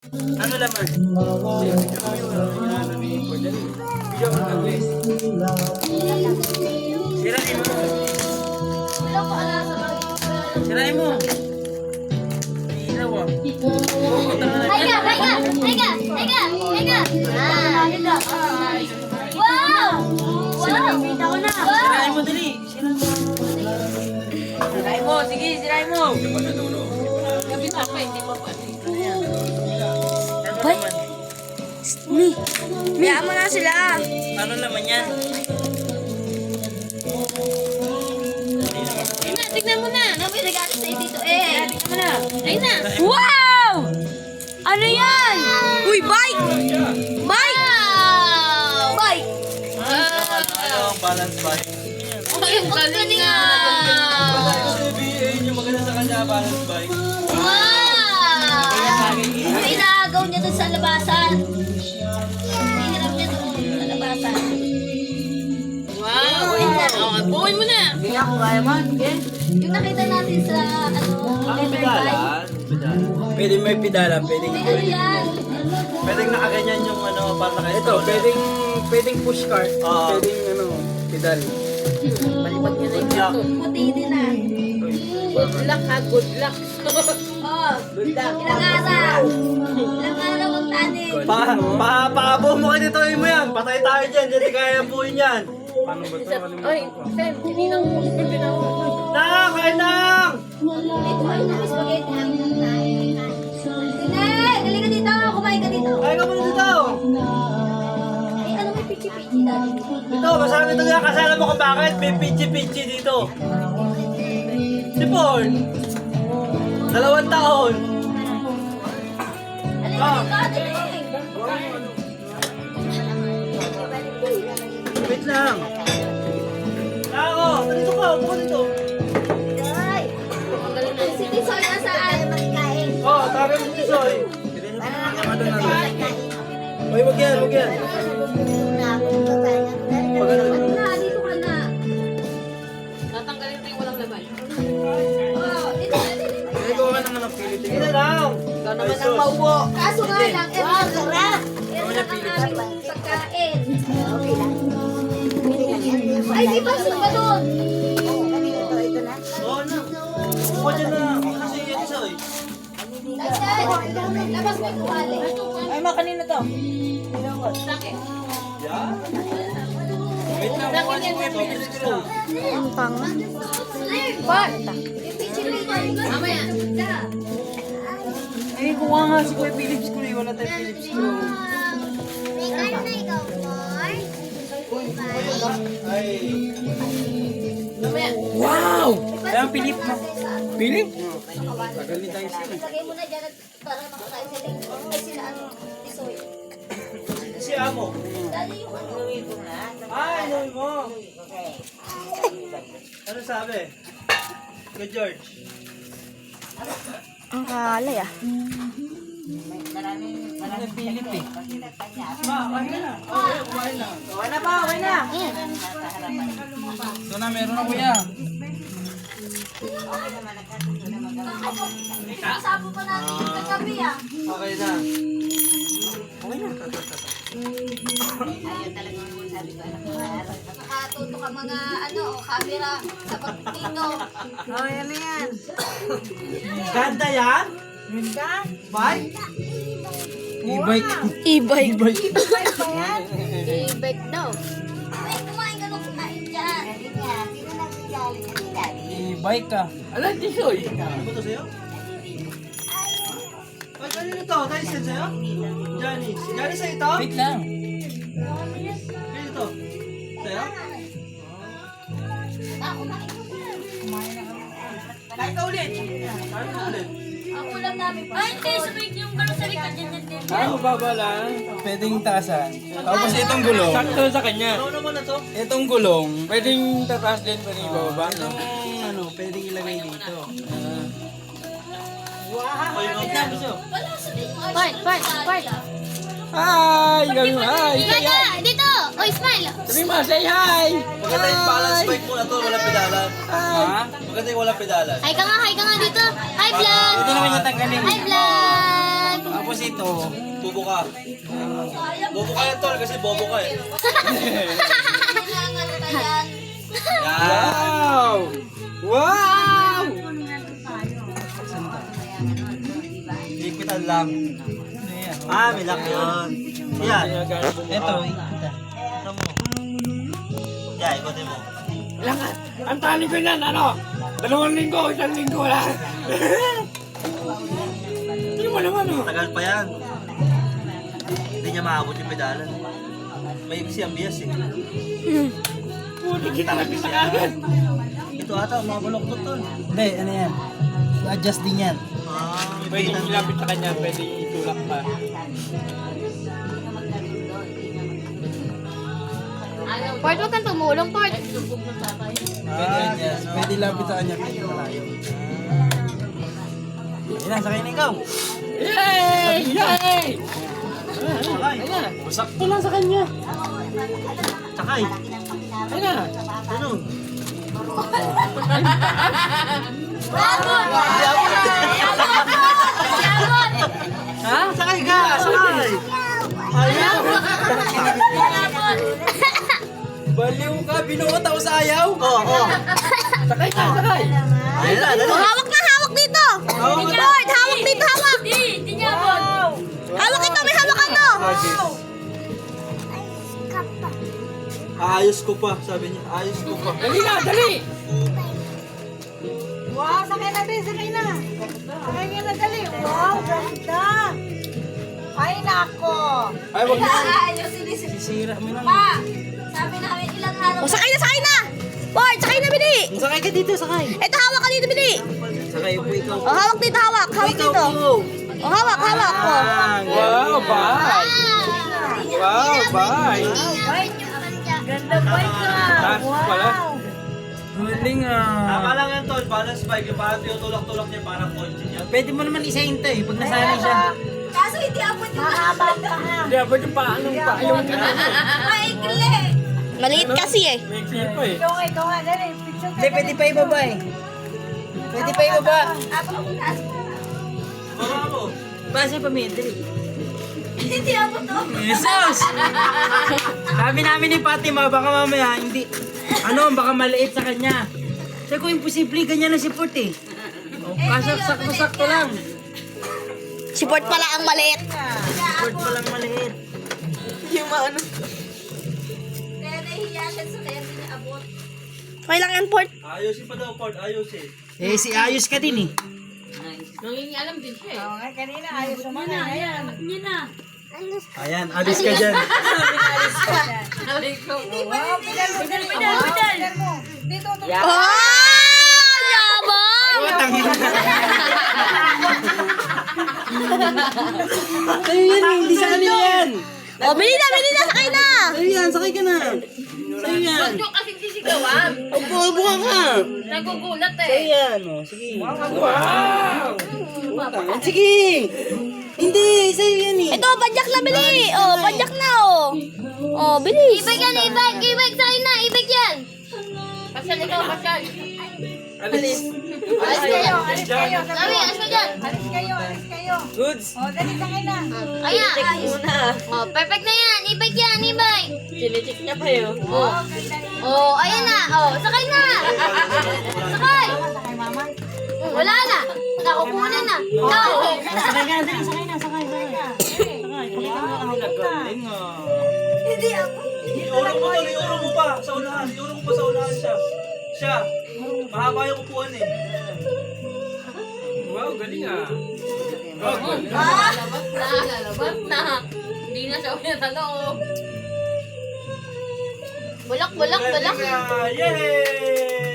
Ano laman? Sirain mo. Sirain mo. Ilaw ah. Sirain mo dali. Sirain mo. Sige, sirain mo. Gabi na pa, hindi mo pa. Hoy. Biyaan mo na sila. Ano naman yan? Tignan mo na. May regalo sa'yo dito eh. Tignan mo na. Ayun na. Wow! Ano yan? Uy, bike! Bike! Bike! Ano ang balance bike? Ay, ang galing nga. Sabihin yung maganda sa kanya, balance bike. Wow! May inaagaw niya doon sa labasan. Hihirap niya doon sa labasan. Wow! Buuin mo na. Hindi ako kaya man. Yung nakita natin sa letter bike. Pwede may pedala, pwedeng May ano yan. pwedeng nakaganyan yung ano, para naka Ito, pwedeng push cart, Oo. pwedeng pedal. Malipad niya na yung puti din ah. Good luck ha, good luck. Oh, ilang araw. Ilang araw ang tanin. Paabo mo kayo dito mo yan. Patay tayo dyan. Hindi kaya buuin yan. Paano ba ito? Oy, Fem, sininang mo. Nang! Kain nang! Ito ay na spaghetti. Tinay, dali ka dito. Kumain ka dito. Kain ka muna dito. Ay, ano may pichi-pichi dati dito? Ito, masarap ito nga. Kasala mo kung bakit. May pichi-pichi dito. Si Paul. 2 taon. Alin dito, dali. Wait lang. Ako, dito ka. Upo ka dito. Ay, si Tisoy nasaan? Oh, tabi mo si Soy. Uy, wag yan, wag yan. Pag ano. Na, dito ka na. Tatanggalin ito yung walang laman. Oh, dito ka, dito. Ito ka naman ang pilit. Sige na lang. Ikaw naman ang maupo. Kaso nga lang, sarap. Yan lang ang aming pagkain. Ay, di ba sa doon? Oo na. Upo dyan na. Kasi yan Soy. Labas mo yung tuwali. Ay, mga kanina to. Sakit. Yeah? Wait lang. Sakit yan. Ang panga. What? Mamaya. Eh, kuha nga si Kuya Philips ko. Wala tayong Philips ko. Ay. Mamaya. Wow! Kaya ang Philip mo. Philip? Tagal ni tayo sila. Lagay mo na dyan at para makakain sila. Ay, sila ano? Tisoy. Si Amo. Dali yung ano. Ay, inuwi mo. Ano sabi? Good George. Ang kalay ah. Ano yung Philip eh? Ma, kain ka na. Okay, kumain na. Okay na ba? Okay na. Ito na, meron na kuya. Kasabo pa natin yung kagabi ah. Okay na. Nakatuto ka mga ano, camera sa pagtino. Oh, yan na yan. Ganda yan? Bye? E-bike. E-bike. I-bake daw. Ay, kumain ka nung kumain dyan. E-bike ka. Alam, Tisoy. Ano ba ito sa'yo? Ay, kanino to? Tyson sa'yo? Janice. Janice sa'yo ito? Wait lang. Kanino to? Sa'yo? Ah, kumain ka na. Kain ka ulit. Kain ka ulit. Ang ulam namin. Ay, hindi. Sabay yung gano'n sa likod. Yan. Ah, baba lang. Pwedeng taasan. Tapos itong gulong. Sakto sa kanya. Ano naman na to? Itong gulong, pwedeng tataas din, pwedeng ibababa. No? Ano, pwedeng ilagay dito. Wow! Wait lang, gusto. Wala sa likod. Fight. Hi! Gabi mo, hi! Ikaw na! Dito! O, smile! Sabi mo, say hi! Maganda yung balance bike mo na to, walang pedalan. Ha? Maganda yung walang pedalan. Hi ka nga dito! Hi, vlog! Ito naman yung tanggalin. Hi, vlog! Tapos ito. Bobo ka. Bobo ka yan, tol, kasi bobo ka eh. Yan. Wow! Wow! Lipitan lang. Ah, may lock yun. Yan. Ito. Ano mo? Yan, ikotin mo. Langat! Ang tali ko yan, ano? 2 linggo, 1 linggo lang. Hindi mo naman, oh. Tagal pa yan. Hindi niya maabot yung pedalan. May iksi ang bias eh. Puti kita nagpita agad. Ito ata, mga bulok to tol. Hindi, ano yan? I-adjust din yan. Ah, Pwede ilapit sa kanya, pwede itulak pa. Port, huwag kang tumulong, Port. Pwede adjust. Pwede lapit sa kanya, pwede malayo. Yan na, sakay na ikaw. Yay! Yay! Sakay. Sakto lang sa kanya. Sakay. Ayun na. Ano? Ha? Sakay ka, sakay. Ayaw. Baliw ka, binuot ako sa ayaw. Oo. Sakay ka, sakay. Ayun na, dali. Hawak na, hawak dito. Port, hawak dito, hawak. Hawak ito, may hawak ano. Ayos ko pa, sabi niya. Ayos ko pa. Dali na, dali. Wow, sakay na, Ben. Sakay na. Sakay ka na, dali. Wow, ganda. Ay, nako. Ay, wag na. Ayos, sinisip. Sisira mo lang. Pa, sabi namin ilang araw. O, sakay na, sakay na. Port, sakay na, Bini. Sakay ka dito, sakay. Ito, hawak ka dito, Bini. Sakay po ikaw. O, hawak dito, hawak. Hawak dito. O, hawak, hawak. O. Wow, bye. Wow, bye. Ganda bike ka. Taas pala. Huling Tama lang yan, tol. Balance bike. Yung parang tinutulak-tulak niya, parang kotse niya. Pwede mo naman isahin to eh, pag nasanay siya. Kaso hindi abot yung Mahaba ka ha. Hindi, abot yung paano pa. Yung maikli. Maliit kasi eh. may klipo eh. Ikaw nga, dali. Picture ka. Hindi, pwede pa ibaba eh. Pwede pa ibaba. Baba mo. Base pa may dali. Hindi abot to. Jesus! Sabi namin ni Fatima, baka mamaya hindi, baka maliit sa kanya. Sabi ko, imposible, ganyan na si Port eh. Sakto lang. Si Port pala ang maliit. Port pa lang maliit. Kaya nahihiya siya sa kaya hindi niya abot. Okay lang yan, Port. Ayosin pa daw, Port. Ayosin. Eh, si Ayos ka din eh. Oo nga, kanina ayos mo na. Ayan. Ayan, alis ka dyan. Wow, pedal mo. Dito, dito. Oh! Yabang! Sa'yo yan eh, hindi sa kanila yan. Oh, bili na, sakay na! Sa'yo yan, sakay ka na. Sa'yo yan. Huwag kasi sisigawan. Upo ka nga. Nagugulat Sa'yo eh. yan, oh, sige. Wow! Sige. Hindi, sa'yo yan eh. Ito, padyak na bili! Oh, padyak na oh! Oh, bilis! Ibig yan, ibig! Sakay na, ibig yan! Pasyal ikaw, pasyal. Alis. Alis kayo, alis kayo. Sabi, alis mo dyan! Alis kayo, alis kayo. Goods. O, dali, sakay na. Ayan! Oh, perfect na yan! Ibig yan, ibig! Chinecheck niya pa yun. Oh, oh, ayan na! Oh, sakay na! Sakay! Sakay, mama. Wala na! Nakukunan na! Go! Sakay ka, dali, sakay na, sakay. Galing ah. Hindi ako. Iuro mo, tol. Iuro mo pa. Sa unahan. Iuro mo pa sa unahan siya. Siya. Mahaba yung upuan eh. Wow, galing ah. Lalabas na. Hindi na siya ulit Bulak! Yay!